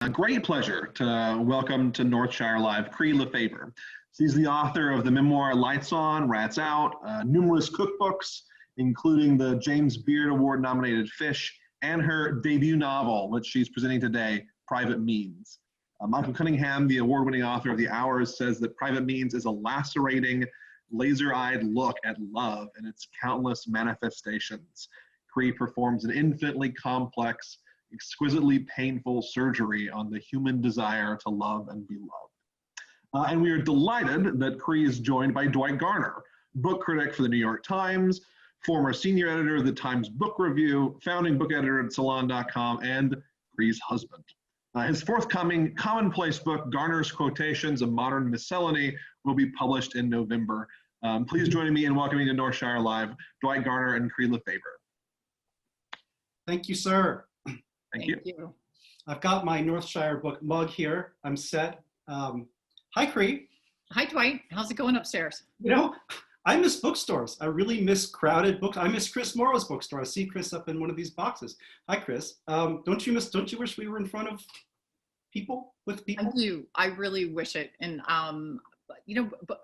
A great pleasure to welcome to Northshire Live Cree LeFavour. She's the author of the memoir Lights On, Rats Out, numerous cookbooks, including the James Beard Award nominated Fish, and her debut novel, which she's presenting today, Private Means. Michael Cunningham, the award-winning author of The Hours, says that Private Means is a lacerating, laser-eyed look at love and its countless manifestations. Cree performs an infinitely complex, exquisitely painful surgery on the human desire to love and be loved. And we are delighted that Cree is joined by Dwight Garner, book critic for the New York Times, former senior editor of the Times Book Review, founding book editor at Salon.com, and Cree's husband. His forthcoming commonplace book, Garner's Quotations, A Modern Miscellany, will be published in November. Please join me in welcoming to Northshire Live, Dwight Garner and Cree LeFavour. Thank you, sir. Thank you. I've got my Northshire book mug here. I'm set. Hi, Cree. Hi, Dwight. How's it going upstairs? You know, I miss bookstores. I really miss crowded books. I miss Chris Morrow's bookstore. I see Chris up in one of these boxes. Hi, Chris. Don't you wish we were in front of people, with people? I do. I really wish it. And, you know, but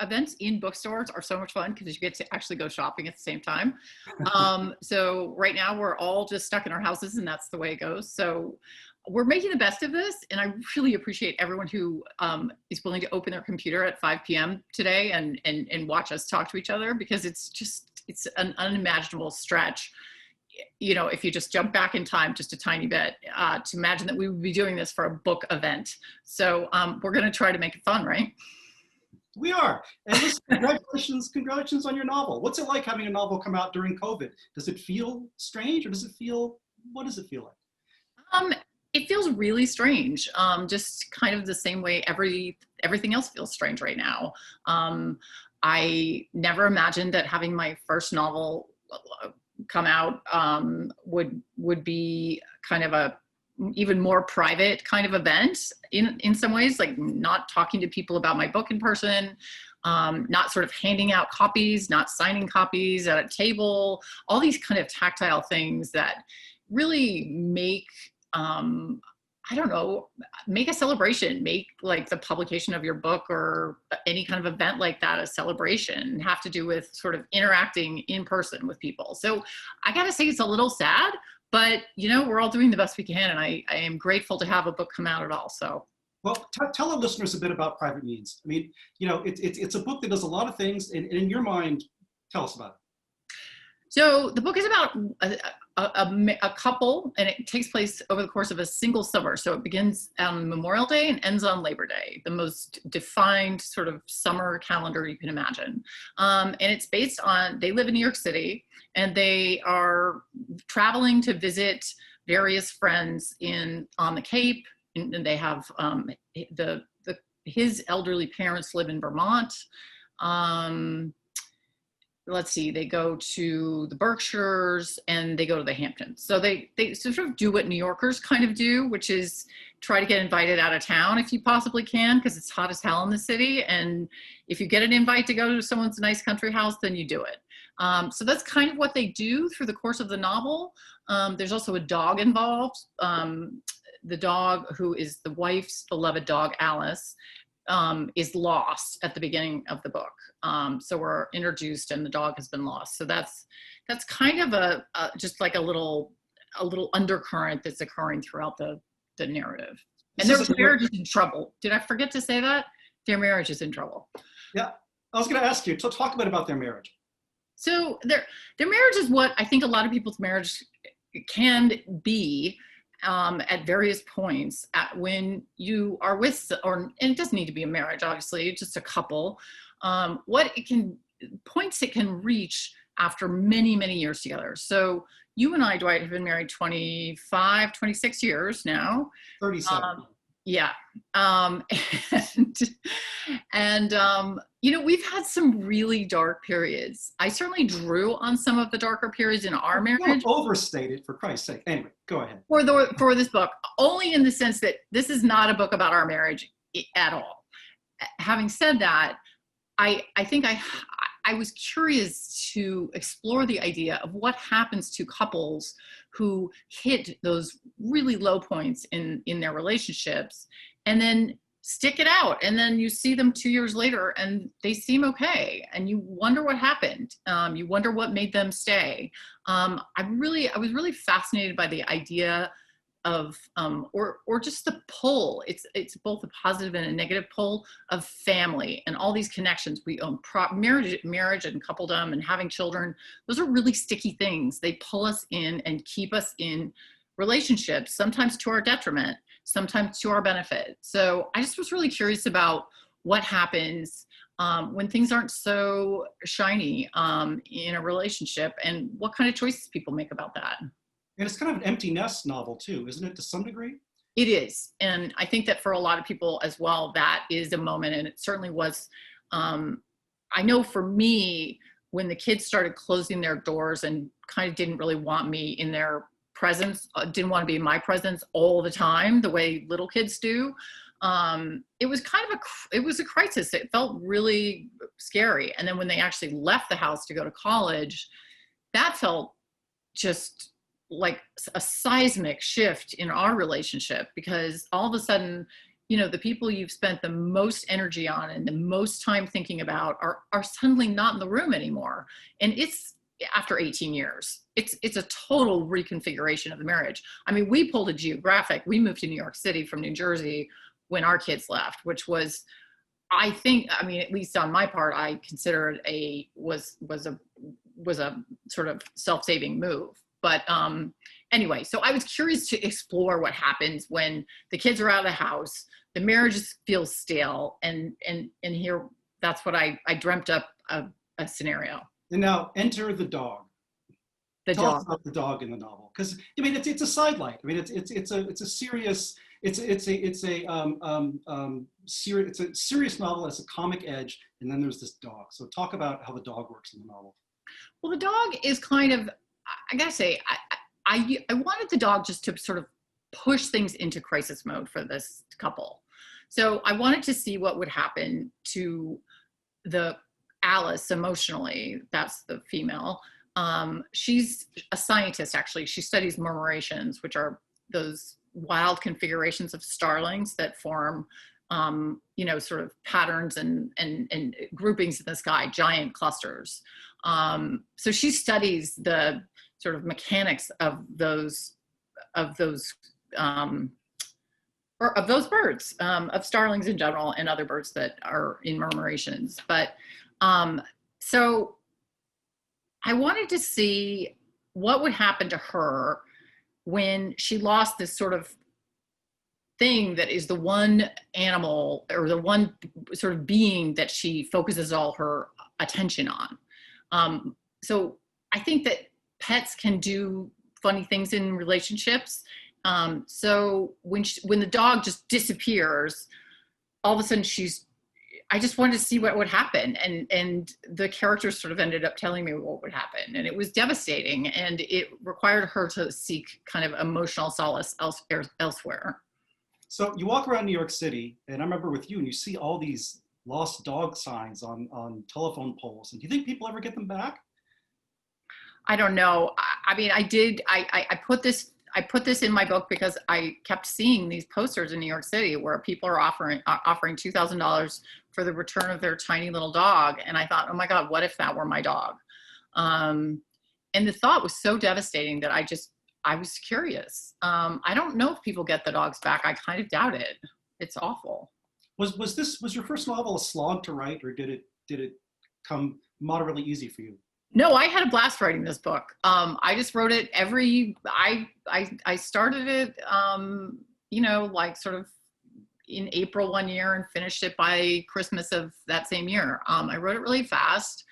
events in bookstores are so much fun because you get to actually go shopping at the same time. So right now we're all just stuck in our houses and that's the way it goes. So we're making the best of this. And I really appreciate everyone who is willing to open their computer at 5 p.m. today and watch us talk to each other, because it's an unimaginable stretch. You know, if you just jump back in time just a tiny bit, to imagine that we would be doing this for a book event. So we're going to try to make it fun, right? We are. And listen, congratulations on your novel. What's it like having a novel come out during COVID? Does it feel strange, or what does it feel like? It feels really strange. Just kind of the same way everything else feels strange right now. I never imagined that having my first novel come out would be kind of a even more private kind of event in some ways, like not talking to people about my book in person, not sort of handing out copies, not signing copies at a table, all these kind of tactile things that really make, I don't know, make a celebration, make like the publication of your book or any kind of event like that a celebration, have to do with sort of interacting in person with people. So I gotta say it's a little sad, but, you know, we're all doing the best we can, and I am grateful to have a book come out at all. So, well, tell our listeners a bit about Private Means. I mean, you know, it's a book that does a lot of things, and in your mind, tell us about it. So the book is about a couple, and it takes place over the course of a single summer. So it begins on Memorial Day and ends on Labor Day, the most defined sort of summer calendar you can imagine. And it's based on, they live in New York City, and they are traveling to visit various friends on the Cape, and they have his elderly parents live in Vermont. Let's see, they go to the Berkshires and they go to the Hamptons. So they sort of do what New Yorkers kind of do, which is try to get invited out of town if you possibly can, because it's hot as hell in the city. And if you get an invite to go to someone's nice country house, then you do it. So that's kind of what they do through the course of the novel. There's also a dog involved. The dog, who is the wife's beloved dog, Alice, is lost at the beginning of the book. So we're introduced and the dog has been lost. So that's kind of just like a little undercurrent that's occurring throughout the narrative. And their marriage is in trouble. Did I forget to say that? Their marriage is in trouble. Yeah, I was going to ask you to talk a bit about their marriage. So their marriage is what I think a lot of people's marriage can be at various points when you are with, and it doesn't need to be a marriage, obviously, just a couple, points it can reach after many, many years together. So you and I, Dwight, have been married 26 years now. 37. Yeah. You know, we've had some really dark periods. I certainly drew on some of the darker periods in our marriage. Don't overstate it, for Christ's sake. Anyway, go ahead. For this book, only in the sense that this is not a book about our marriage at all. Having said that, I think I was curious to explore the idea of what happens to couples who hit those really low points in their relationships and then stick it out. And then you see them 2 years later and they seem okay. And you wonder what happened. You wonder what made them stay. I was really fascinated by the idea of or just the pull. It's both a positive and a negative pull of family and all these connections we own. Marriage and coupledom and having children, those are really sticky things. They pull us in and keep us in relationships, sometimes to our detriment, sometimes to our benefit. So I just was really curious about what happens when things aren't so shiny in a relationship, and what kind of choices people make about that. And it's kind of an empty nest novel too, isn't it, to some degree? It is. And I think that for a lot of people as well, that is a moment. And it certainly was, I know for me, when the kids started closing their doors and kind of didn't really want me in their presence, didn't want to be in my presence all the time, the way little kids do, it was kind of it was a crisis. It felt really scary. And then when they actually left the house to go to college, that felt just like a seismic shift in our relationship, because all of a sudden, you know, the people you've spent the most energy on and the most time thinking about are suddenly not in the room anymore. And it's after 18 years, it's a total reconfiguration of the marriage. I mean, we pulled a geographic, we moved to New York City from New Jersey when our kids left, which was, I think, I mean, at least on my part, I consider it was a sort of self-saving move. But anyway, so I was curious to explore what happens when the kids are out of the house, the marriage feels stale, and here, that's what I dreamt up a scenario. And now enter the dog. Tell us about the dog in the novel, because I mean it's a sidelight. I mean it's a serious serious novel, as a comic edge, and then there's this dog. So talk about how the dog works in the novel. Well, the dog is kind of, I gotta say, I wanted the dog just to sort of push things into crisis mode for this couple. So I wanted to see what would happen to the Alice emotionally. That's the female. She's a scientist, actually. She studies murmurations, which are those wild configurations of starlings that form, you know, sort of patterns and groupings in the sky, giant clusters. So she studies the sort of mechanics of those birds, of starlings in general, and other birds that are in murmurations. But so I wanted to see what would happen to her when she lost this sort of thing that is the one animal or the one sort of being that she focuses all her attention on. So I think that pets can do funny things in relationships. So when the dog just disappears, all of a sudden I just wanted to see what would happen. And the characters sort of ended up telling me what would happen. And it was devastating. And it required her to seek kind of emotional solace elsewhere. So you walk around New York City, and I remember with you, and you see all these lost dog signs on telephone poles. And do you think people ever get them back? I don't know. I mean, I put this in my book because I kept seeing these posters in New York City where people are offering $2,000 for the return of their tiny little dog. And I thought, oh my God, what if that were my dog? And the thought was so devastating that I was curious. I don't know if people get the dogs back. I kind of doubt it. It's awful. Was your first novel a slog to write, or did it come moderately easy for you? No, I had a blast writing this book. I just wrote it I started it, you know, like sort of in April one year and finished it by Christmas of that same year. I wrote it really fast.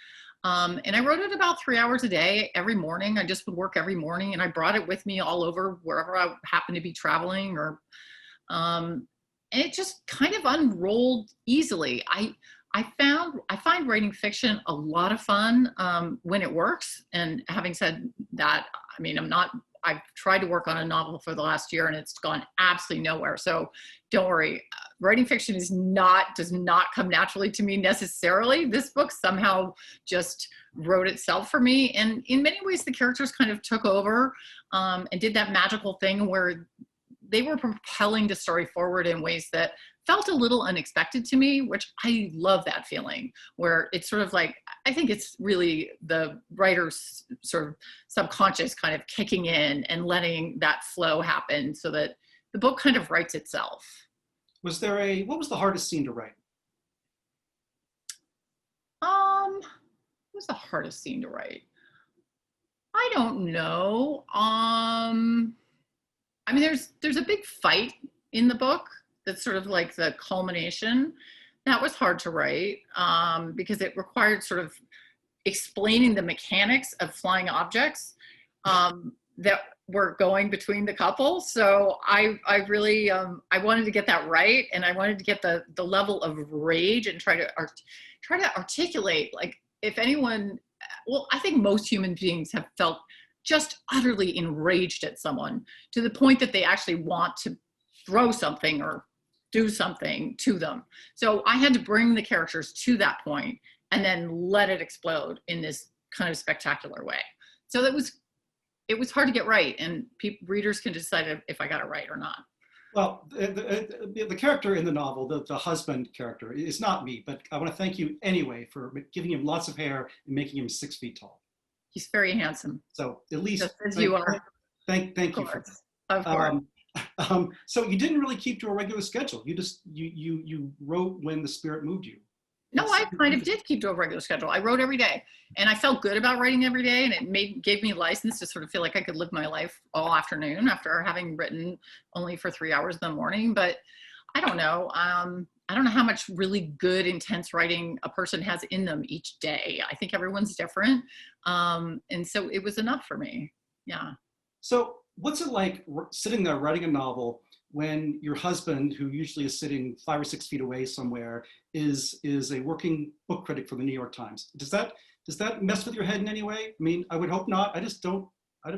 And I wrote it about 3 hours a day, every morning. I just would work every morning, and I brought it with me all over wherever I happened to be traveling, and it just kind of unrolled easily. I find writing fiction a lot of fun when it works. And having said that, I mean, I've tried to work on a novel for the last year and it's gone absolutely nowhere. So don't worry. Writing fiction does not come naturally to me necessarily. This book somehow just wrote itself for me. And in many ways, the characters kind of took over and did that magical thing where they were propelling the story forward in ways that felt a little unexpected to me, which I love that feeling, where it's sort of like, I think it's really the writer's sort of subconscious kind of kicking in and letting that flow happen so that the book kind of writes itself. What was the hardest scene to write? What was the hardest scene to write? I don't know. I mean, there's a big fight in the book that's sort of like the culmination. That was hard to write because it required sort of explaining the mechanics of flying objects that were going between the couple. So I really, I wanted to get that right. And I wanted to get the level of rage and try to articulate, like, if anyone, well, I think most human beings have felt just utterly enraged at someone to the point that they actually want to throw something or do something to them. So I had to bring the characters to that point and then let it explode in this kind of spectacular way. So it was hard to get right, and readers can decide if I got it right or not. Well, the character in the novel, the husband character, is not me, but I want to thank you anyway for giving him lots of hair and making him 6 feet tall. He's very handsome. So at least, just as you are. Thank you for that. Of course. So you didn't really keep to a regular schedule. You wrote when the spirit moved you. No, I kind of did keep to a regular schedule. I wrote every day, and I felt good about writing every day, and it gave me a license to sort of feel like I could live my life all afternoon after having written only for 3 hours in the morning. But I don't know. I don't know how much really good, intense writing a person has in them each day. I think everyone's different. And so it was enough for me. Yeah. So what's it like sitting there writing a novel when your husband, who usually is sitting 5 or 6 feet away somewhere, is a working book critic for the New York Times? Does that mess with your head in any way? I mean, I would hope not. I don't,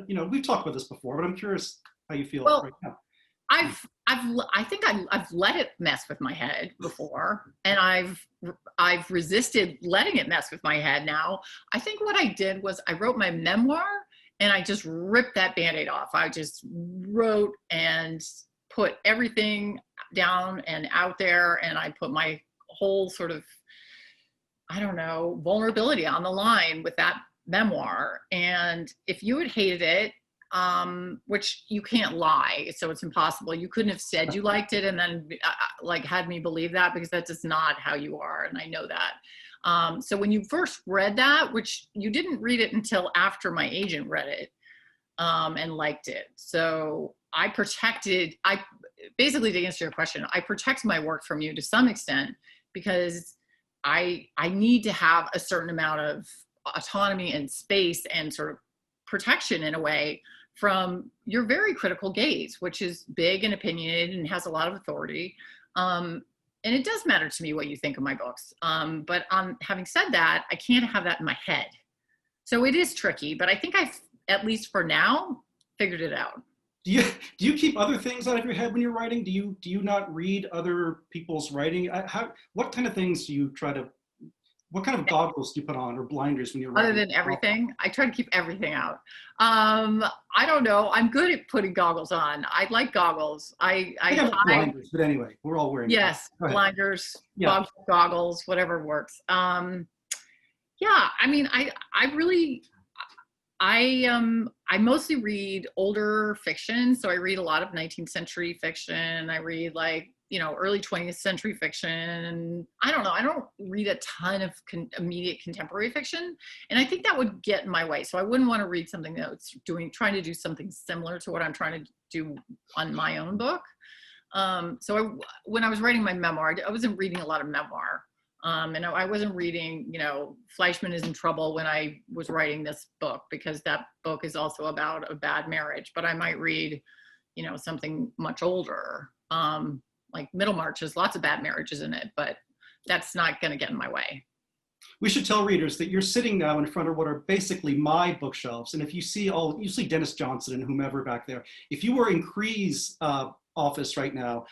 you know, we've talked about this before, but I'm curious how you feel right now. I think I've let it mess with my head before, and I've resisted letting it mess with my head now. I think what I did was I wrote my memoir and I just ripped that Band-Aid off. I just wrote and put everything down and out there, and I put my whole sort of, I don't know, vulnerability on the line with that memoir. And if you had hated it, which you can't lie, so it's impossible. You couldn't have said you liked it and then like had me believe that, because that's just not how you are, and I know that. So when you first read that, which you didn't read it until after my agent read it and liked it. So basically, to answer your question, I protect my work from you to some extent, because I need to have a certain amount of autonomy and space and sort of protection in a way from your very critical gaze, which is big and opinionated and has a lot of authority. And it does matter to me what you think of my books. But having said that, I can't have that in my head. So it is tricky, but I think I've, at least for now, figured it out. Do you keep other things out of your head when you're writing? Do you not read other people's writing? What kind of things do you try to, what kind of goggles do you put on, or blinders, when you're writing? Other than everything, I try to keep everything out. I don't know. I'm good at putting goggles on. I like goggles. I have blinders, but anyway, we're all wearing. Yes, blinders, yeah. Goggles, whatever works. Yeah, I mean, I mostly read older fiction. So I read a lot of 19th century fiction. I read early 20th century fiction. And I don't know, I don't read a ton of immediate contemporary fiction. And I think that would get in my way. So I wouldn't want to read something that's trying to do something similar to what I'm trying to do on my own book. When I was writing my memoir, I wasn't reading a lot of memoir. And I wasn't reading, Fleischman is in Trouble when I was writing this book, because that book is also about a bad marriage. But I might read, something much older, like Middlemarch has lots of bad marriages in it, but that's not going to get in my way. We should tell readers that you're sitting now in front of what are basically my bookshelves. And if you see you see Dennis Johnson and whomever back there. If you were in Crees' office right now,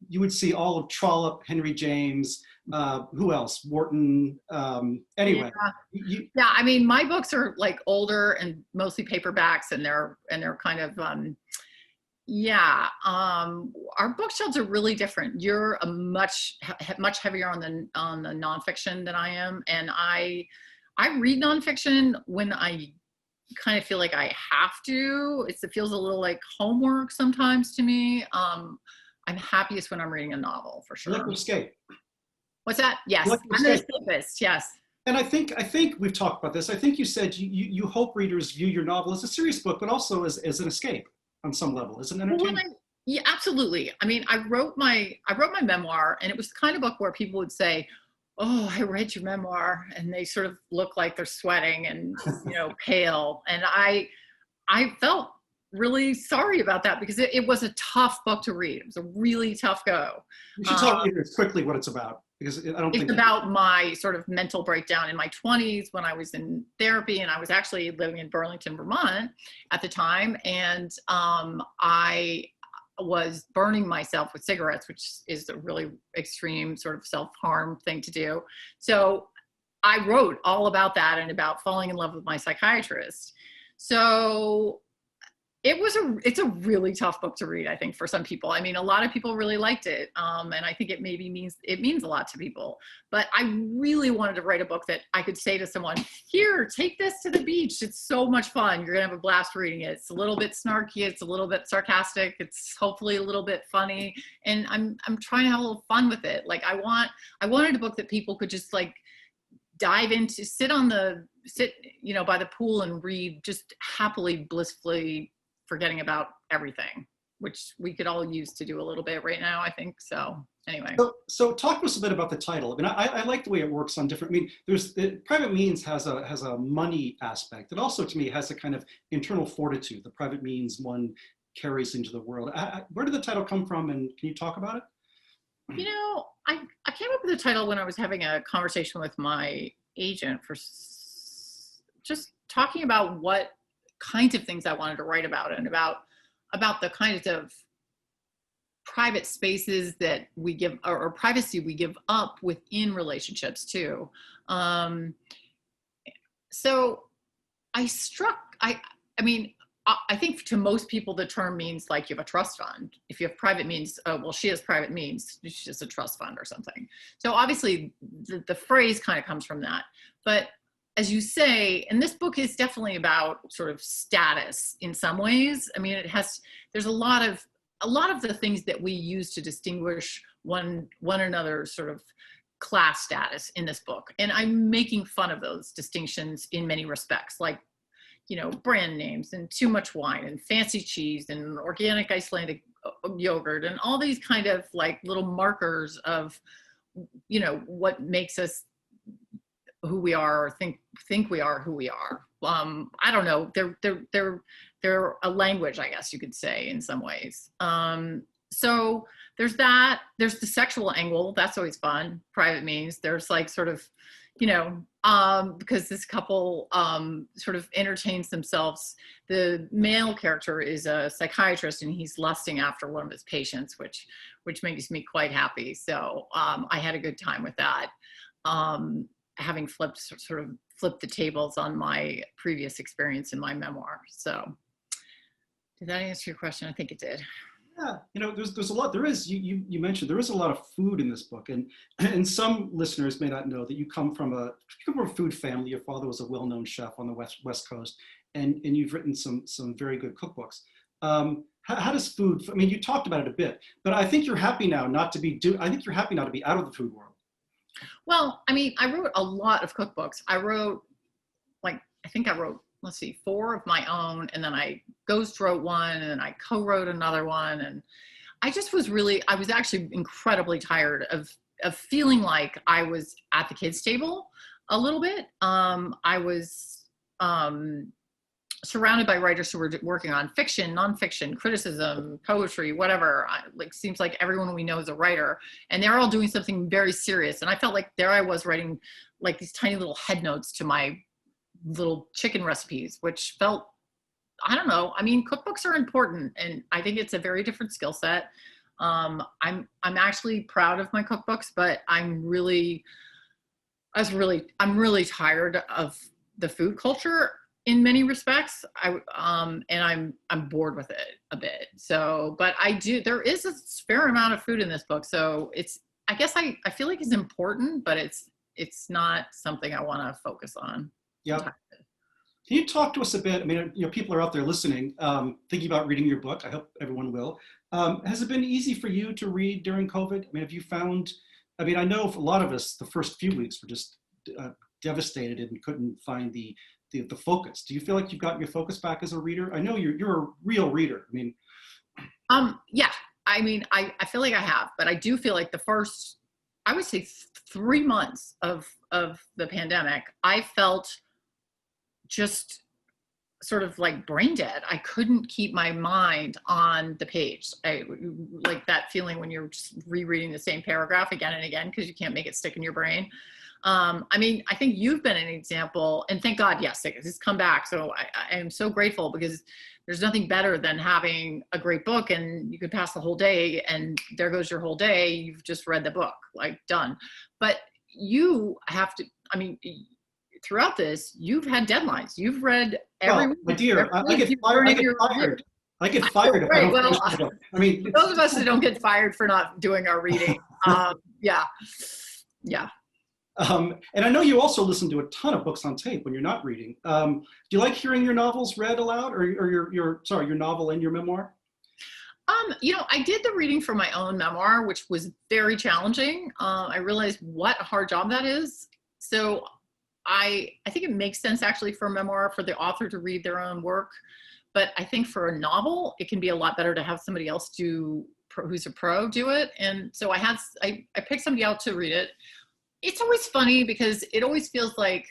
you would see all of Trollope, Henry James, who else? Wharton. Anyway. Yeah, I mean, my books are like older and mostly paperbacks, and they're kind of our bookshelves are really different. You're a much heavier on the nonfiction than I am, and I read nonfiction when I kind of feel like I have to. It feels a little like homework sometimes to me. I'm happiest when I'm reading a novel, for sure. You like to escape. What's that? Yes, I'm an escapist. Yes. And I think we've talked about this. I think you said you hope readers view your novel as a serious book, but also as an escape on some level, as an entertainment. Well, yeah, absolutely. I mean, I wrote my memoir, and it was the kind of book where people would say, "Oh, I read your memoir," and they sort of look like they're sweating and pale. And I felt really sorry about that, because it was a tough book to read. It was a really tough go. You should tell readers quickly what it's about. Because it's about my sort of mental breakdown in my 20s when I was in therapy, and I was actually living in Burlington, Vermont at the time. And I was burning myself with cigarettes, which is a really extreme sort of self-harm thing to do. So I wrote all about that and about falling in love with my psychiatrist. So it's a really tough book to read, I think, for some people. I mean, a lot of people really liked it. And I think it means a lot to people. But I really wanted to write a book that I could say to someone, here, take this to the beach. It's so much fun. You're gonna have a blast reading it. It's a little bit snarky. It's a little bit sarcastic. It's hopefully a little bit funny. And I'm trying to have a little fun with it. Like I wanted a book that people could just like dive into, sit by the pool and read, just happily, blissfully, forgetting about everything, which we could all use to do a little bit right now, I think. So anyway. So talk to us a bit about the title. I mean, I like the way it works on different, Private Means has a money aspect. It also, to me, has a kind of internal fortitude, the private means one carries into the world. Where did the title come from, and can you talk about it? I came up with the title when I was having a conversation with my agent for just talking about what kinds of things I wanted to write about, and about the kinds of private spaces that we give, or privacy we give up within relationships too. So I think to most people the term means like you have a trust fund. If you have private means, oh, well, she has private means, she's just a trust fund or something. So obviously the phrase kind of comes from that. But as you say, and this book is definitely about sort of status in some ways. I mean, there's a lot of the things that we use to distinguish one another's sort of class status in this book. And I'm making fun of those distinctions in many respects, like, brand names and too much wine and fancy cheese and organic Icelandic yogurt and all these kind of like little markers of, what makes us who we are, or think we are who we are. I don't know. They're a language, I guess you could say, in some ways. So there's that. There's the sexual angle. That's always fun. Private means. There's like sort of, because this couple sort of entertains themselves. The male character is a psychiatrist, and he's lusting after one of his patients, which makes me quite happy. So I had a good time with that. Having flipped the tables on my previous experience in my memoir. So did that answer your question? I think it did. Yeah, there's a lot. There is, you mentioned there is a lot of food in this book, and some listeners may not know that you come from a food family. Your father was a well-known chef on the West Coast, and you've written some very good cookbooks. How does food? I mean, you talked about it a bit, but I think you're happy now not to be out of the food world. Well, I mean, I wrote a lot of cookbooks. I wrote 4 of my own, and then I ghost wrote one, and then I co-wrote another one. And I was actually incredibly tired of feeling like I was at the kids' table a little bit. I surrounded by writers who were working on fiction, nonfiction, criticism, poetry, whatever. Like, seems like everyone we know is a writer, and they're all doing something very serious. And I felt like there I was writing like these tiny little head notes to my little chicken recipes, which felt, I don't know. I mean, cookbooks are important, and I think it's a very different skill set. I'm actually proud of my cookbooks, but I'm really tired of the food culture in many respects. And I'm bored with it a bit. So, but there is a fair amount of food in this book. So I guess I feel like it's important, but it's not something I want to focus on. Yeah. Can you talk to us a bit? I mean, people are out there listening, thinking about reading your book. I hope everyone will. Has it been easy for you to read during COVID? I mean, have you found, I mean, I know for a lot of us, the first few weeks were just devastated and couldn't find the focus. Do you feel like you've gotten your focus back as a reader? I know you're a real reader. I mean, yeah, I mean, I feel like I have, but I do feel like the first, I would say 3 months of the pandemic, I felt just sort of like brain dead. I couldn't keep my mind on the page. I like that feeling when you're just rereading the same paragraph again and again because you can't make it stick in your brain. I mean, I think you've been an example, and thank God, yes, it's come back. So I am so grateful, because there's nothing better than having a great book and you could pass the whole day and there goes your whole day. You've just read the book, like, done. But you have to, I mean, throughout this, you've had deadlines. You've read every week. My dear, I get fired. I get fired. Right. Well, I mean, those of us that don't get fired for not doing our reading. Yeah. And I know you also listen to a ton of books on tape when you're not reading. Do you like hearing your novels read aloud, or your novel and your memoir? I did the reading for my own memoir, which was very challenging. I realized what a hard job that is. So I think it makes sense actually for a memoir for the author to read their own work. But I think for a novel, it can be a lot better to have somebody else who's a pro do it. And so I picked somebody out to read it. It's always funny because it always feels like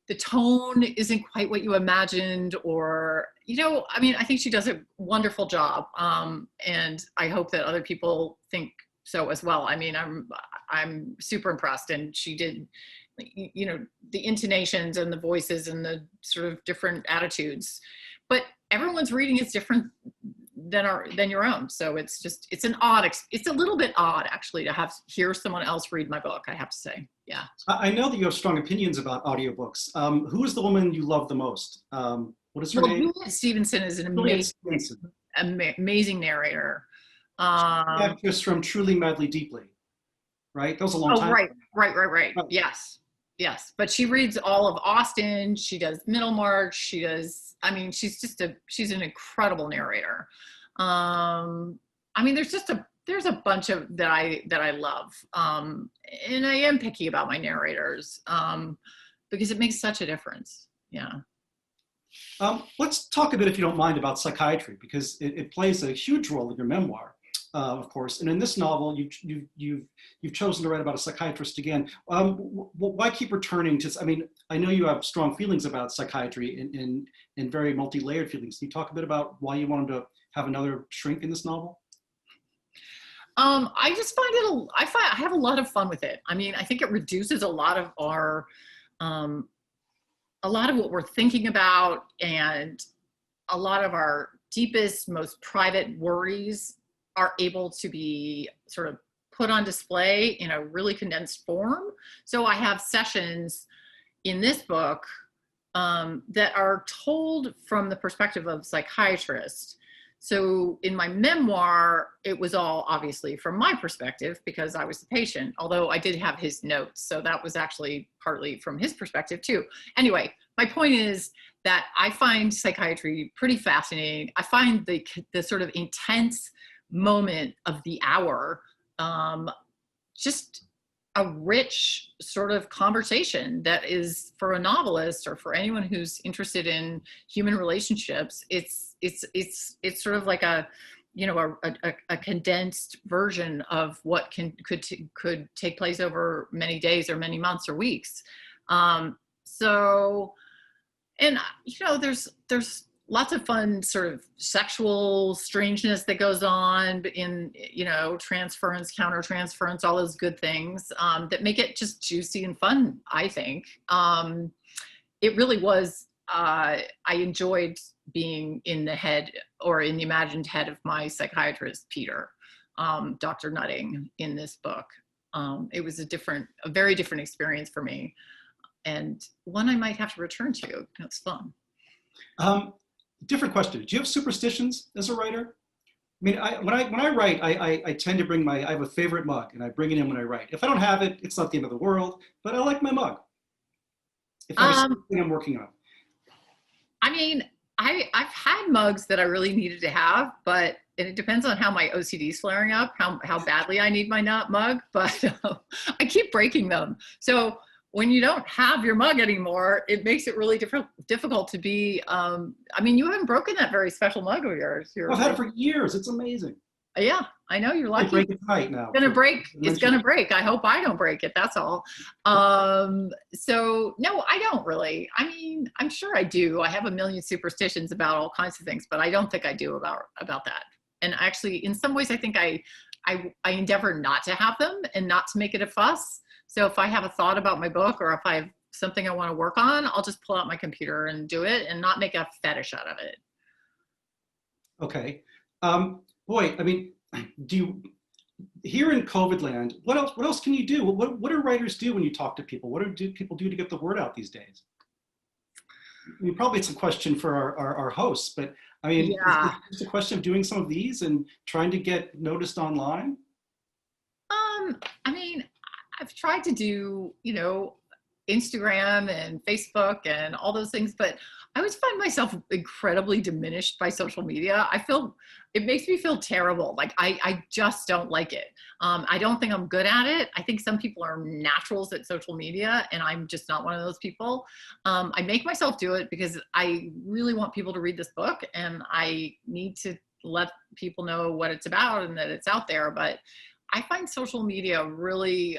the tone isn't quite what you imagined, or, I mean, I think she does a wonderful job. And I hope that other people think so as well. I mean, I'm super impressed, and she did, the intonations and the voices and the sort of different attitudes, but everyone's reading is different than your own. So it's a little bit odd actually to hear someone else read my book, I have to say. Yeah. I know that you have strong opinions about audiobooks. Who is the woman you love the most? What is her name? Juliet Stevenson is an amazing narrator. Actress from Truly, Madly, Deeply, right? That was a long time ago. Right. Yes. But she reads all of Austen. She does Middlemarch. she's an incredible narrator. I mean, there's a bunch of that I love. And I am picky about my narrators, because it makes such a difference. Yeah. Let's talk a bit, if you don't mind, about psychiatry, because it plays a huge role in your memoir, of course. And in this novel, you've chosen to write about a psychiatrist again. Why keep returning to? I mean, I know you have strong feelings about psychiatry and very multi-layered feelings. Can you talk a bit about why you wanted to have another shrink in this novel? I just find I have a lot of fun with it. I mean, I think it reduces a lot of what we're thinking about, and a lot of our deepest, most private worries are able to be sort of put on display in a really condensed form. So I have sessions in this book that are told from the perspective of psychiatrists. So in my memoir, it was all obviously from my perspective because I was the patient, although I did have his notes. So that was actually partly from his perspective too. Anyway, my point is that I find psychiatry pretty fascinating. I find the sort of intense moment of the hour just a rich sort of conversation that is, for a novelist or for anyone who's interested in human relationships, it's sort of like a condensed version of what could take place over many days or many months or weeks. So And there's lots of fun sort of sexual strangeness that goes on in, transference, countertransference, all those good things that make it just juicy and fun, I think. It really was, I enjoyed being in the head or in the imagined head of my psychiatrist, Peter, Dr. Nutting, in this book. It was a very different experience for me, and one I might have to return to. It's fun. Different question. Do you have superstitions as a writer? I mean, when I write, I tend to bring I have a favorite mug, and I bring it in when I write. If I don't have it, it's not the end of the world, but I like my mug. If I have something I'm working on. I mean, I've had mugs that I really needed to have, but it depends on how my OCD is flaring up, how badly I need my mug, but I keep breaking them. So when you don't have your mug anymore, it makes it really difficult to be, you haven't broken that very special mug of yours. I've had it for years. It's amazing. Yeah, I know, you're lucky. Break it tonight now. It's gonna break. I hope I don't break it, that's all. So no, I don't really. I mean, I'm sure I do. I have a million superstitions about all kinds of things, but I don't think I do about that. And actually, in some ways, I think I endeavor not to have them and not to make it a fuss. So if I have a thought about my book, or if I have something I want to work on, I'll just pull out my computer and do it and not make a fetish out of it. Okay. Boy, I mean, here in COVID land, what else can you do? What do writers do when you talk to people? What do people do to get the word out these days? I mean, probably it's a question for our hosts, but I mean, yeah. Is it just a question of doing some of these and trying to get noticed online? I mean, I've tried to do, Instagram and Facebook and all those things, but I always find myself incredibly diminished by social media. It makes me feel terrible. Like I just don't like it. I don't think I'm good at it. I think some people are naturals at social media, and I'm just not one of those people. I make myself do it because I really want people to read this book, and I need to let people know what it's about and that it's out there. But I find social media really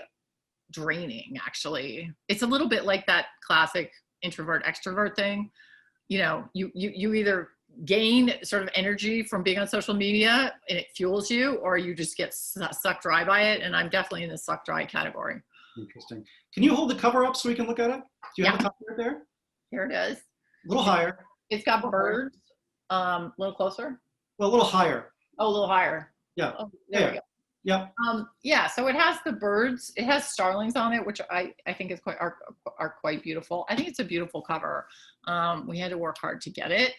draining, actually. It's a little bit like that classic introvert extrovert thing. You either gain sort of energy from being on social media and it fuels you, or you just get sucked dry by it. And I'm definitely in the sucked dry category. Interesting. Can you hold the cover up so we can look at it? Do you have the cover right there? Here it is. A little higher. It's got birds. A little closer. Well, a little higher. Oh, a little higher. Yeah. Oh, there we go. Yeah. So it has the birds. It has starlings on it, which I think is are quite beautiful. I think it's a beautiful cover. We had to work hard to get it,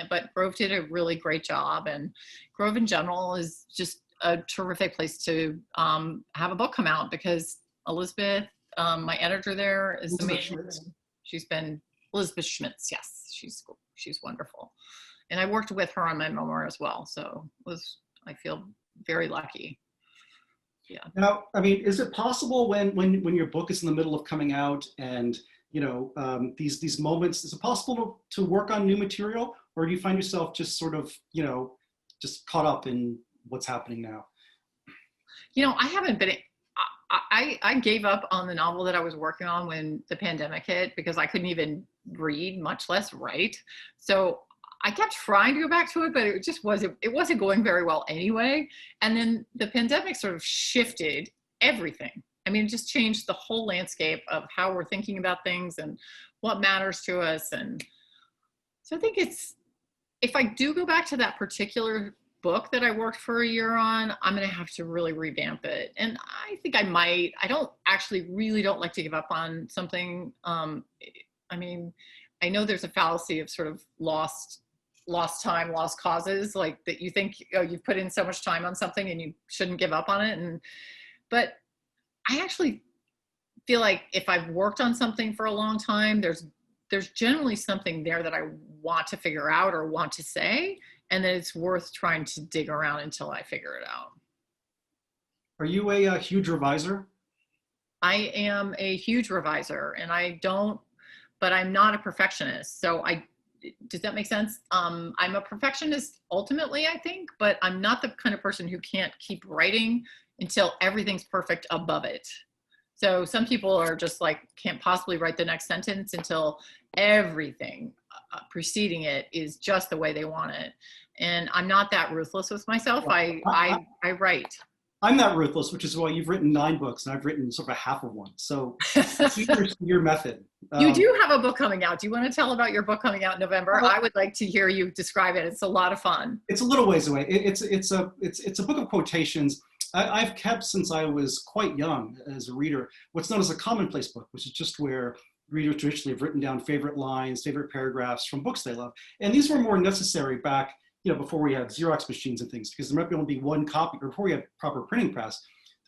but Grove did a really great job. And Grove in general is just a terrific place to have a book come out, because Elizabeth, my editor there, is amazing. She's been Elizabeth Schmitz. Yes, she's wonderful. And I worked with her on my memoir as well, so I feel very lucky. Yeah. Now, I mean, is it possible when your book is in the middle of coming out and these moments, is it possible to work on new material, or do you find yourself just sort of just caught up in what's happening now? I haven't been. I gave up on the novel that I was working on when the pandemic hit, because I couldn't even read, much less write. So I kept trying to go back to it, but it wasn't going very well anyway. And then the pandemic sort of shifted everything. I mean, it just changed the whole landscape of how we're thinking about things and what matters to us. And so I think if I do go back to that particular book that I worked for a year on, I'm going to have to really revamp it. And I think I might. I don't like to give up on something. I mean, I know there's a fallacy of sort of lost time, lost causes, like that you think, you've put in so much time on something and you shouldn't give up on it. But I actually feel like if I've worked on something for a long time, there's generally something there that I want to figure out or want to say, and that it's worth trying to dig around until I figure it out. Are you a huge reviser? I am a huge reviser, but I'm not a perfectionist. So does that make sense? I'm a perfectionist ultimately, I think, but I'm not the kind of person who can't keep writing until everything's perfect above it. So some people are just like, can't possibly write the next sentence until everything preceding it is just the way they want it. And I'm not that ruthless with myself. I write. I'm not ruthless, which is why you've written 9 books and I've written sort of a half of one. So your method. You do have a book coming out. Do you want to tell about your book coming out in November? I would like to hear you describe it. It's a lot of fun. It's a little ways away. It's a book of quotations. I've kept since I was quite young as a reader what's known as a commonplace book, which is just where readers traditionally have written down favorite lines, favorite paragraphs from books they love. And these were more necessary back, before we had Xerox machines and things, because there might only be one copy, or before we had proper printing press,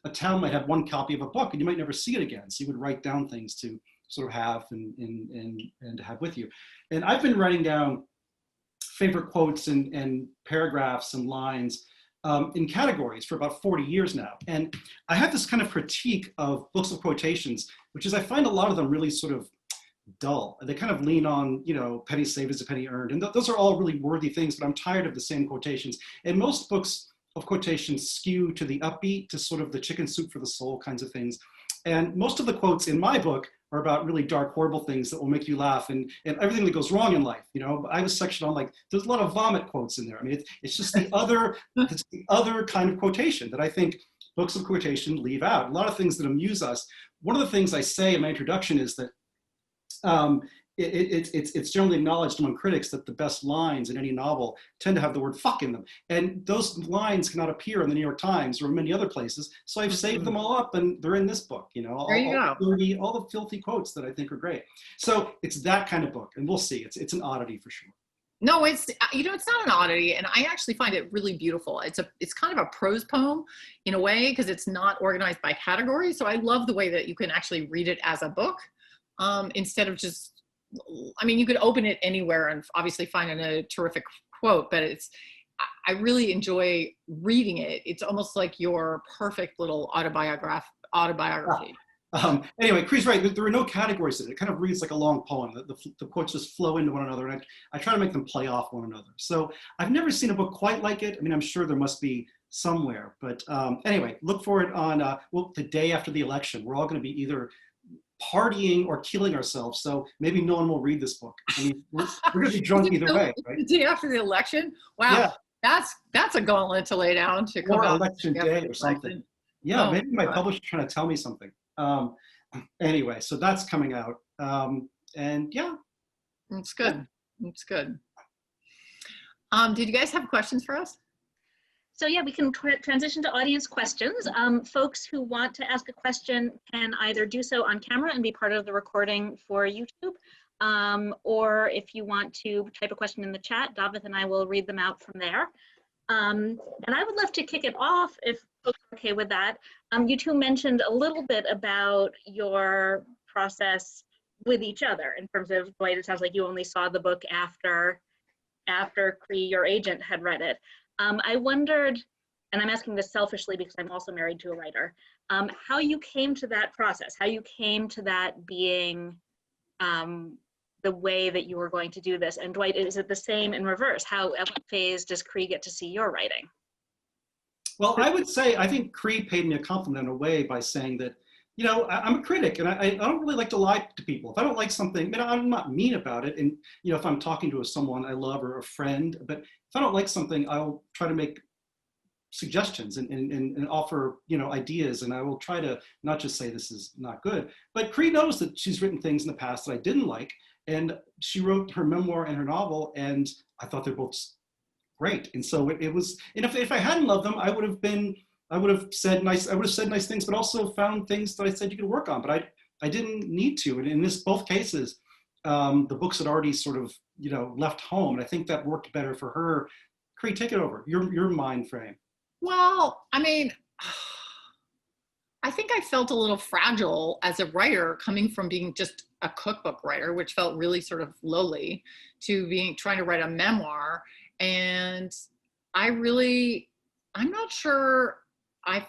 a town might have one copy of a book and you might never see it again. So you would write down things to sort of have and have with you. And I've been writing down favorite quotes and paragraphs and lines in categories for about 40 years now. And I have this kind of critique of books of quotations, which is I find a lot of them really sort of dull. They kind of lean on, penny saved is a penny earned. And those are all really worthy things, but I'm tired of the same quotations. And most books of quotations skew to the upbeat, to sort of the chicken soup for the soul kinds of things. And most of the quotes in my book are about really dark, horrible things that will make you laugh and everything that goes wrong in life. I have a section on there's a lot of vomit quotes in there. I mean, it's just the other kind of quotation that I think books of quotation leave out. A lot of things that amuse us. One of the things I say in my introduction is that it's generally acknowledged among critics that the best lines in any novel tend to have the word fuck in them. And those lines cannot appear in the New York Times or many other places. So I've saved them all up and they're in this book, There you go. All the filthy quotes that I think are great. So it's that kind of book, and we'll see. It's an oddity for sure. No, it's not an oddity, and I actually find it really beautiful. It's kind of a prose poem in a way, because it's not organized by category. So I love the way that you can actually read it as a book. Instead of just, you could open it anywhere and obviously find a terrific quote, but I really enjoy reading it. It's almost like your perfect little autobiography. Anyway, Crees, right, there are no categories in it. It kind of reads like a long poem. The quotes just flow into one another, and I try to make them play off one another. So I've never seen a book quite like it. I'm sure there must be somewhere, but anyway, look for it on, the day after the election. We're all going to be either partying or killing ourselves, so maybe no one will read this book. We're going to be drunk either way, right? The day after the election? Wow, yeah. That's a gauntlet to lay down to come out. Election day or something. Yeah, maybe my publisher's trying to tell me something. Anyway, so that's coming out, and yeah. It's good. It's good. Did you guys have questions for us? So yeah, we can transition to audience questions. Folks who want to ask a question can either do so on camera and be part of the recording for YouTube, or if you want to type a question in the chat, David and I will read them out from there. And I would love to kick it off if folks are okay with that. You two mentioned a little bit about your process with each other in terms of, Dwight, it sounds like you only saw the book after Cree, your agent, had read it. I wondered, and I'm asking this selfishly because I'm also married to a writer, how you came to that process, how you came to that being the way that you were going to do this. And Dwight, is it the same in reverse? At what phase does Cree get to see your writing? Well, I would say, I think Cree paid me a compliment in a way by saying that, I'm a critic and I don't really like to lie to people. If I don't like something, I'm not mean about it. And, if I'm talking to someone I love or a friend, but if I don't like something, I'll try to make suggestions and offer, ideas. And I will try to not just say this is not good, but Cree knows that she's written things in the past that I didn't like. And she wrote her memoir and her novel, and I thought they're both great. And so it was, and if I hadn't loved them, I would have said nice things, but also found things that I said you could work on, but I didn't need to. And in both cases, the books had already sort of, left home. And I think that worked better for her. Cree, take it over, your mind frame. Well, I think I felt a little fragile as a writer, coming from being just a cookbook writer, which felt really sort of lowly, to trying to write a memoir. And I'm not sure, I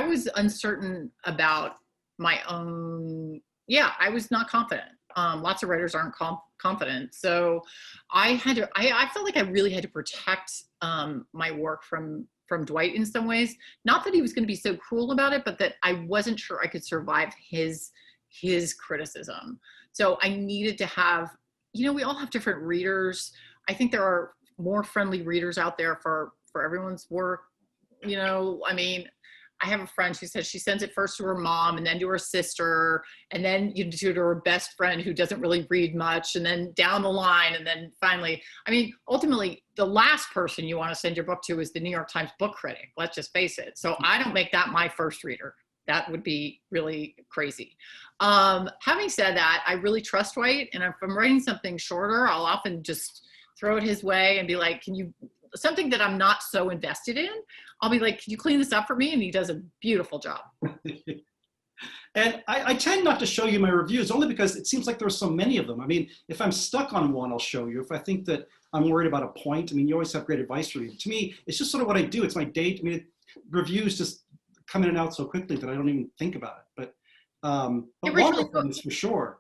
was uncertain about my own, I was not confident. Lots of writers aren't confident. So I felt like I really had to protect my work from from Dwight in some ways. Not that he was going to be so cruel about it, but that I wasn't sure I could survive his criticism. So I needed to have, we all have different readers. I think there are more friendly readers out there for everyone's work. I mean, I have a friend who says she sends it first to her mom and then to her sister, and then to her best friend who doesn't really read much, and then down the line, and then finally, I mean, ultimately, the last person you want to send your book to is the New York Times book critic. Let's just face it. So I don't make that my first reader. That would be really crazy. Having said that, I really trust Dwight, and if I'm writing something shorter, I'll often just throw it his way and be like, something that I'm not so invested in, I'll be like, can you clean this up for me? And he does a beautiful job. And I tend not to show you my reviews only because it seems like there's so many of them. I mean, if I'm stuck on one, I'll show you. If I think that I'm worried about a point, I mean, you always have great advice for me. To me, it's just sort of what I do. It's my date. I mean, reviews just come in and out so quickly that I don't even think about it. But longer things for sure.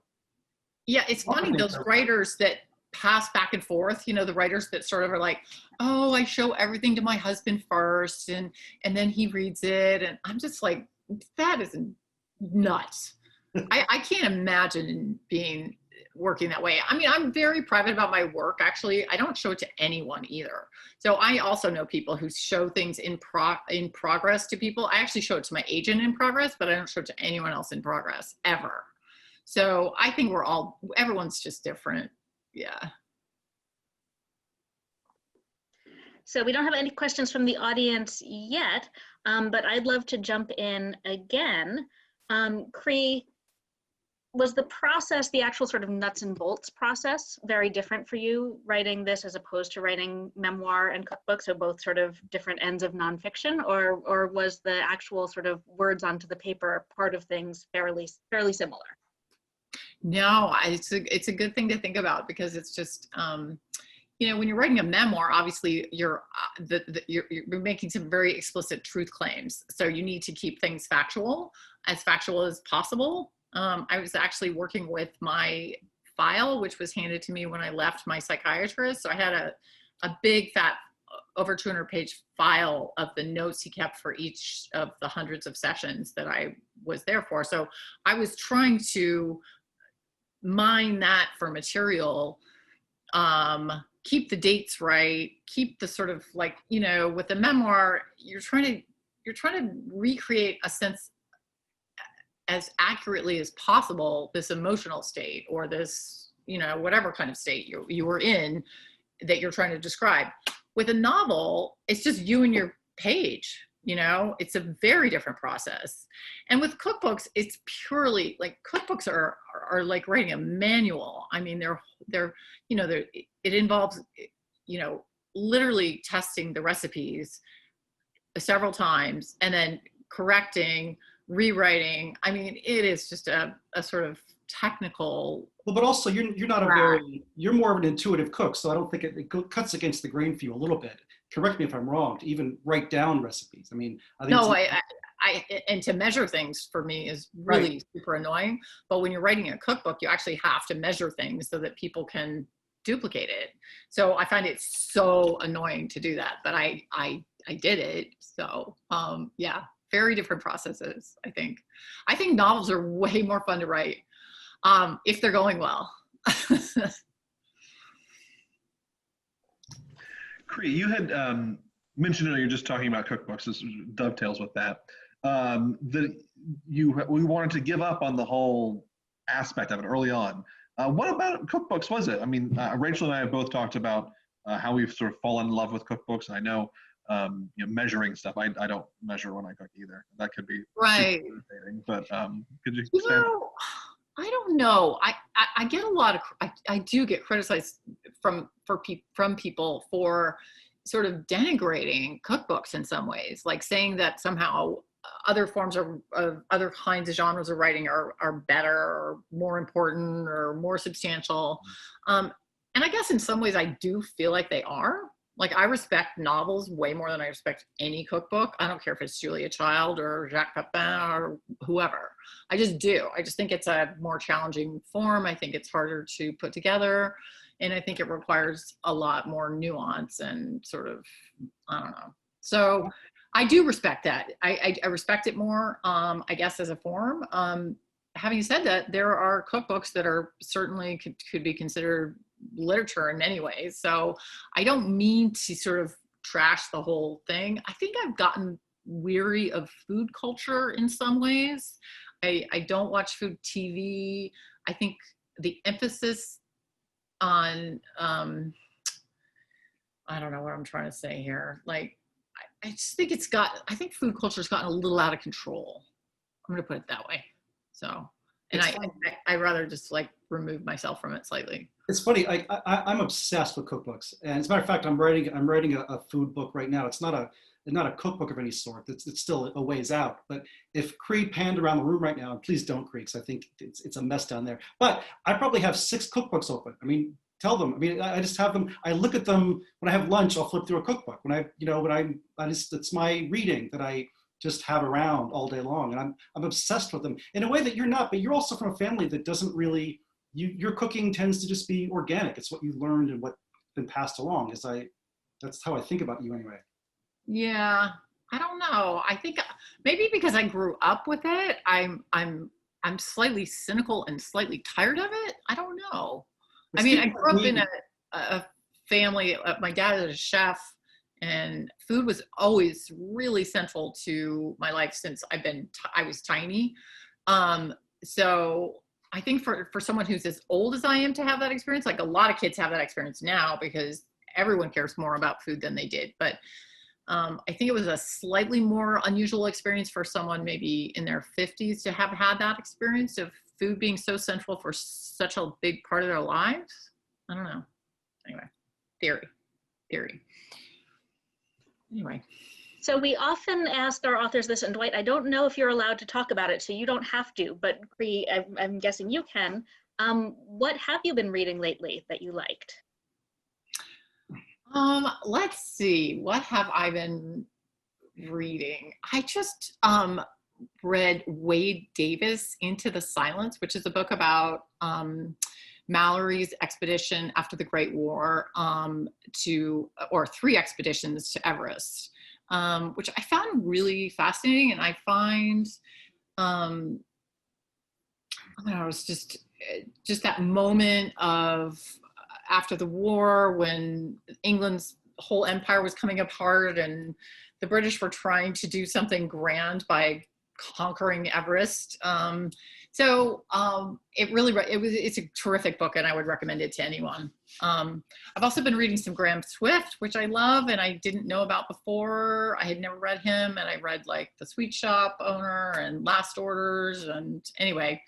Yeah, it's funny, those writers that pass back and forth, the writers that sort of are like, oh, I show everything to my husband first and then he reads it. And I'm just like, that is nuts. I can't imagine working that way. I mean, I'm very private about my work. Actually, I don't show it to anyone either. So I also know people who show things in progress to people. I actually show it to my agent in progress, but I don't show it to anyone else in progress ever. So I think everyone's just different. Yeah. So we don't have any questions from the audience yet, but I'd love to jump in again. Cree, was the process, the actual sort of nuts and bolts process, very different for you writing this as opposed to writing memoir and cookbook, so both sort of different ends of nonfiction, or was the actual sort of words onto the paper part of things fairly similar? No, it's a good thing to think about, because it's just, when you're writing a memoir, obviously you're making some very explicit truth claims. So you need to keep things factual as possible. I was actually working with my file, which was handed to me when I left my psychiatrist. So I had a big fat over 200-page file of the notes he kept for each of the hundreds of sessions that I was there for. So I was trying to mine that for material, keep the dates right, keep the sort of like, with the memoir, you're trying to recreate a sense as accurately as possible, this emotional state or this, whatever kind of state you were in that you're trying to describe. With a novel, it's just you and your page. It's a very different process. And with cookbooks, it's purely like, cookbooks are like writing a manual. I mean, it involves, literally testing the recipes several times and then correcting, rewriting. I mean, it is just a sort of technical. Well, but also you're not you're more of an intuitive cook. So I don't think it cuts against the grain for you a little bit. Correct me if I'm wrong, to even write down recipes. I mean, I think and to measure things for me is really super annoying. But when you're writing a cookbook, you actually have to measure things so that people can duplicate it. So I find it so annoying to do that, but I did it. So yeah, very different processes. I think novels are way more fun to write if they're going well. Cree, you had mentioned earlier, just talking about cookbooks, this dovetails with that, we wanted to give up on the whole aspect of it early on. What about cookbooks was it? I mean, Rachel and I have both talked about how we've sort of fallen in love with cookbooks. And I know, measuring stuff, I don't measure when I cook either. That could be right. irritating, but could you expand? I don't know. I get a lot of, I do get criticized from people for sort of denigrating cookbooks in some ways, like saying that somehow other forms of other kinds of genres of writing are better or more important or more substantial. And I guess in some ways I do feel like they are. Like, I respect novels way more than I respect any cookbook. I don't care if it's Julia Child or Jacques Pepin or whoever. I just do. I just think it's a more challenging form. I think it's harder to put together. And I think it requires a lot more nuance and sort of, I don't know. So I do respect that. I respect it more, I guess, as a form. Having said that, there are cookbooks that are certainly could be considered literature in many ways. So I don't mean to sort of trash the whole thing. I think I've gotten weary of food culture in some ways. I don't watch food TV. I think the emphasis on, I don't know what I'm trying to say here. Like, I just think I think food culture has gotten a little out of control. I'm going to put it that way. So, and I rather just like remove myself from it slightly. It's funny. I'm obsessed with cookbooks, and as a matter of fact, I'm writing a food book right now. It's not a cookbook of any sort. It's still a ways out. But if Cree panned around the room right now, and please don't, Cree, because I think it's a mess down there. But I probably have 6 cookbooks open. I mean, tell them. I mean, I just have them. I look at them when I have lunch. I'll flip through a cookbook. It's my reading that I just have around all day long, and I'm obsessed with them in a way that you're not. But you're also from a family that doesn't really. Your cooking tends to just be organic. It's what you learned and what's been passed along. That's how I think about you anyway. Yeah, I don't know. I think maybe because I grew up with it, I'm slightly cynical and slightly tired of it. I don't know. I mean, I grew up in a family. My dad is a chef, and food was always really central to my life since I was tiny. So I think for someone who's as old as I am to have that experience, like a lot of kids have that experience now because everyone cares more about food than they did. But I think it was a slightly more unusual experience for someone maybe in their 50s to have had that experience of food being so central for such a big part of their lives. I don't know. Anyway, theory. Anyway. So we often ask our authors this, and Dwight, I don't know if you're allowed to talk about it, so you don't have to, but Cree, I'm guessing you can. What have you been reading lately that you liked? Let's see, what have I been reading? I just read Wade Davis' Into the Silence, which is a book about Mallory's expedition after the Great War or 3 expeditions to Everest. Which I found really fascinating, and I find, I don't know, it's just that moment of after the war when England's whole empire was coming apart and the British were trying to do something grand by conquering Everest. It's a terrific book, and I would recommend it to anyone. I've also been reading some Graham Swift, which I love and I didn't know about before. I had never read him, and I read like The Sweet Shop Owner and Last Orders, and anyway.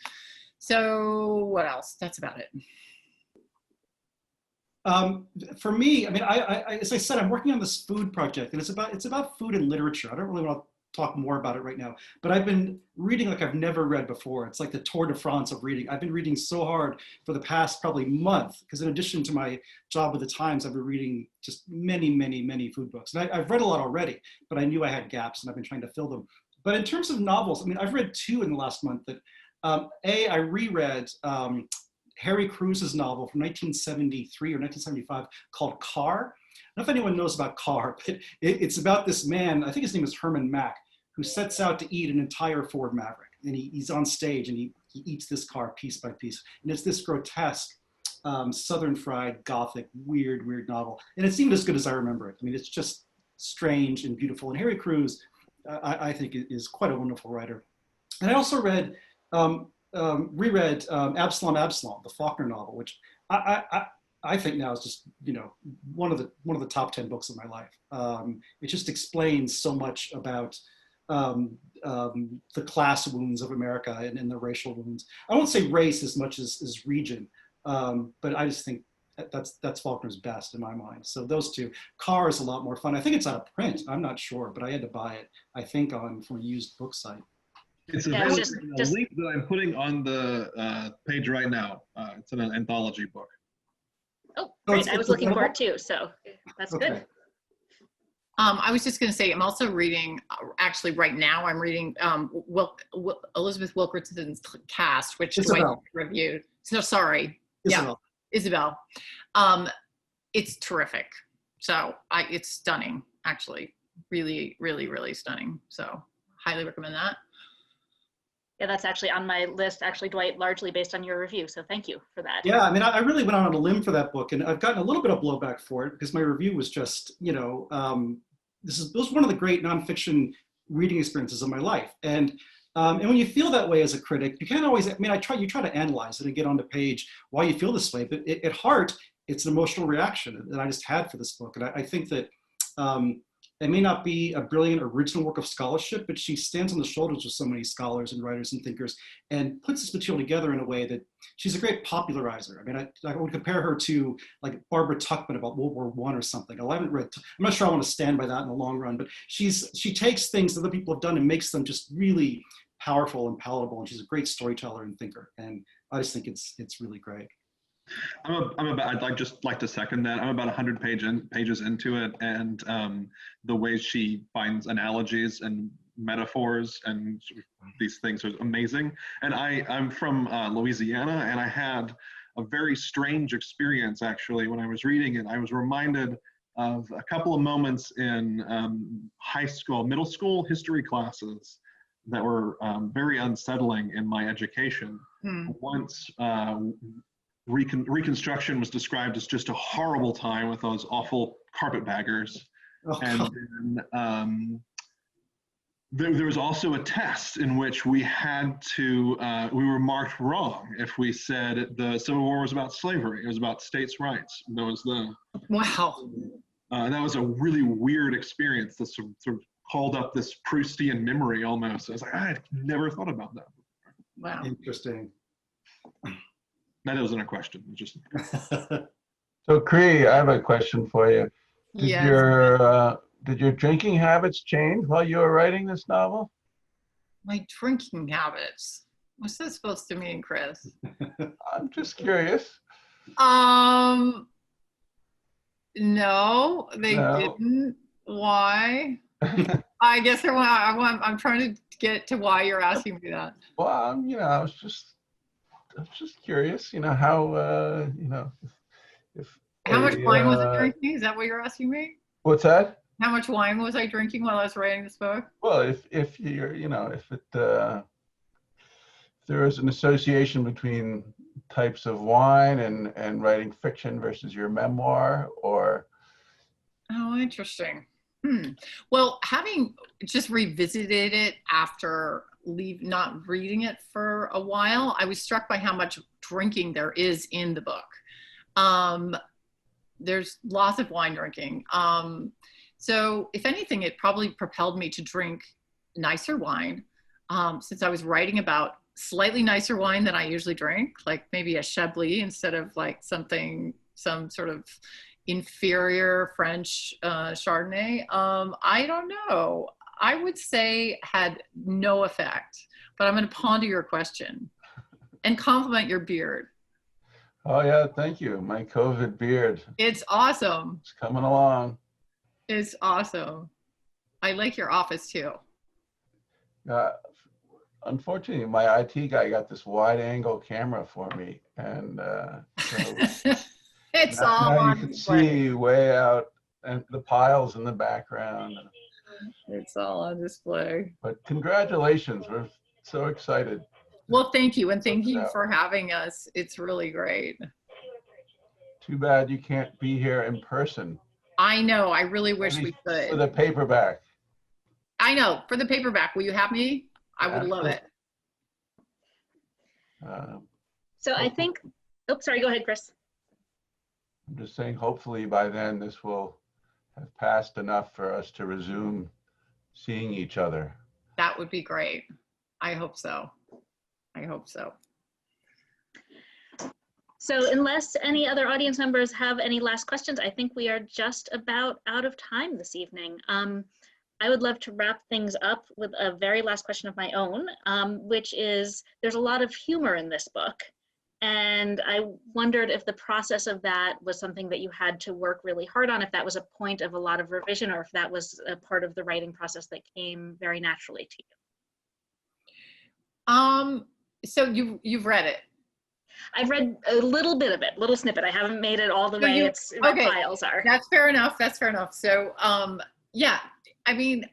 So what else? That's about it. For me, I mean, I as I said, I'm working on this food project, and it's about food and literature. I don't really want to talk more about it right now, but I've been reading like I've never read before. It's like the Tour de France of reading. I've been reading so hard for the past probably month, because in addition to my job with the Times, I've been reading just many food books. And I've read a lot already, but I knew I had gaps, and I've been trying to fill them. But in terms of novels, I mean, I've read 2 in the last month that, I reread Harry Crews's novel from 1973 or 1975 called Car. I don't know if anyone knows about Car, but it's about this man, I think his name is Herman Mack, who sets out to eat an entire Ford Maverick. And he's on stage and he eats this car piece by piece. And it's this grotesque, Southern fried, gothic, weird novel. And it seemed as good as I remember it. I mean, it's just strange and beautiful. And Harry Crews, I think, is quite a wonderful writer. And I also reread Absalom, the Faulkner novel, which I think now is just, one of the top 10 books of my life. It just explains so much about the class wounds of America and the racial wounds. I won't say race as much as region, but I just think that's Faulkner's best in my mind. So those 2. Car is a lot more fun. I think it's out of print. I'm not sure, but I had to buy it, I think, from a used book site. It's available in a link that I'm putting on the page right now. It's an anthology book. Oh, great. I was looking for it too, so that's good. I was just going to say, I'm also reading, actually right now, I'm reading Elizabeth Wilkerson's Cast, which Dwight reviewed. So sorry. Isabel. Yeah, Isabel. It's terrific. So it's stunning, actually. really, really, really stunning. So highly recommend that. Yeah, that's actually on my list, actually, Dwight, largely based on your review. So thank you for that. Yeah, I mean, I really went out on a limb for that book, and I've gotten a little bit of blowback for it because my review was just, this was one of the great nonfiction reading experiences of my life. And when you feel that way as a critic, you can't always, I mean, you try to analyze it and get on the page why you feel this way, but at heart, it's an emotional reaction that I just had for this book. And I think that it may not be a brilliant original work of scholarship, but she stands on the shoulders of so many scholars and writers and thinkers and puts this material together in a way that she's a great popularizer. I mean, I would compare her to like Barbara Tuchman about World War I or something. I haven't read, I'm not sure I want to stand by that in the long run, but she takes things that other people have done and makes them just really powerful and palatable. And she's a great storyteller and thinker. And I just think it's really great. I'd just like to second that. I'm about 100 pages into it, and the way she finds analogies and metaphors and these things are amazing. And I'm from Louisiana, and I had a very strange experience actually when I was reading it. I was reminded of a couple of moments in middle school history classes that were very unsettling in my education. Once Reconstruction was described as just a horrible time with those awful carpetbaggers. Oh, and then there was also a test in which we had to, we were marked wrong if we said the Civil War was about slavery. It was about states' rights. That was Wow. That was a really weird experience that sort of called up this Proustian memory almost. I was like, I had never thought about that. Wow. interesting. That wasn't a question. It was just. So, Cree, I have a question for you. Yes. Did your drinking habits change while you were writing this novel? My drinking habits. What's that supposed to mean, Chris? I'm just curious. No, they No. didn't. Why? I guess I'm trying to get to why you're asking me that. Well, I was just curious. How if How much wine was I drinking? Is that what you're asking me? What's that? How much wine was I drinking while I was writing this book? Well, if you're if there is an association between types of wine and writing fiction versus your memoir, or. Oh, interesting. Well, having just revisited it after not reading it for a while, I was struck by how much drinking there is in the book. There's lots of wine drinking. So if anything, it probably propelled me to drink nicer wine, since I was writing about slightly nicer wine than I usually drink, like maybe a Chablis instead of like some sort of inferior French Chardonnay. I don't know. I would say had no effect, but I'm going to ponder your question and compliment your beard. Oh yeah, thank you. My COVID beard. It's awesome. It's coming along. It's awesome. I like your office too. Unfortunately, my IT guy got this wide-angle camera for me, and so It's now all you on can display. see way out and the piles in the background. It's all on display. But congratulations, we're so excited. Well, thank you. And thank you for having us. It's really great. Too bad you can't be here in person. I know. I really wish we could. For the paperback. I know. For the paperback, will you have me? I would love it. So I think, oh, sorry, go ahead, Chris. I'm just saying, hopefully by then this will have passed enough for us to resume seeing each other. That would be great. I hope so. I hope so. So unless any other audience members have any last questions, I think we are just about out of time this evening. I would love to wrap things up with a very last question of my own, which is, there's a lot of humor in this book. And I wondered if the process of that was something that you had to work really hard on, if that was a point of a lot of revision, or if that was a part of the writing process that came very naturally to you. So you've read it? I've read a little bit of it, little snippet. I haven't made it all the way the files are. That's fair enough. That's fair enough. So yeah, I mean,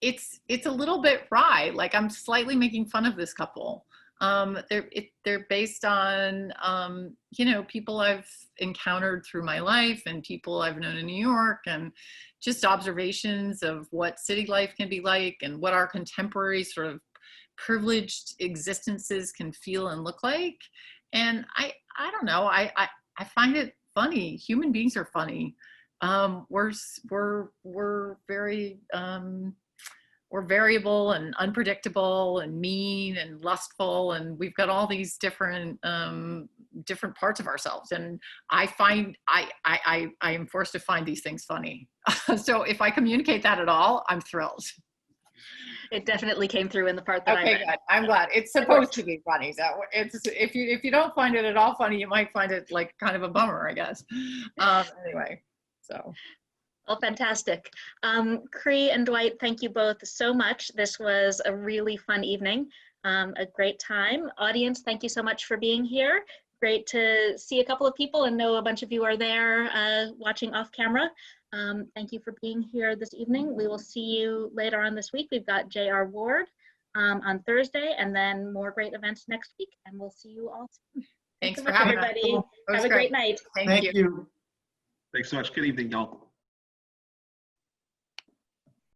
it's a little bit wry. Like, I'm slightly making fun of this couple. They're based on, you know, people I've encountered through my life and people I've known in New York, and just observations of what city life can be like and what our contemporary sort of privileged existences can feel and look like. And I don't know, I find it funny. Human beings are funny. We're very, we're variable and unpredictable and mean and lustful, and we've got all these different different parts of ourselves. And I find I am forced to find these things funny. So if I communicate that at all, I'm thrilled. It definitely came through in the part that I read. Good. I'm glad. It's supposed to be funny. So it's, if you don't find it at all funny, you might find it like kind of a bummer, I guess. Anyway, so. Well, fantastic. Cree and Dwight, thank you both so much. This was a really fun evening, a great time. Audience, thank you so much for being here. Great to see a couple of people and know a bunch of you are there watching off camera. Thank you for being here this evening. We will see you later on this week. We've got J.R. Ward on Thursday, and then more great events next week, and we'll see you all soon. Thanks so for much, having everybody. us. Have a great night. Thank you. Thanks so much. Good evening, y'all.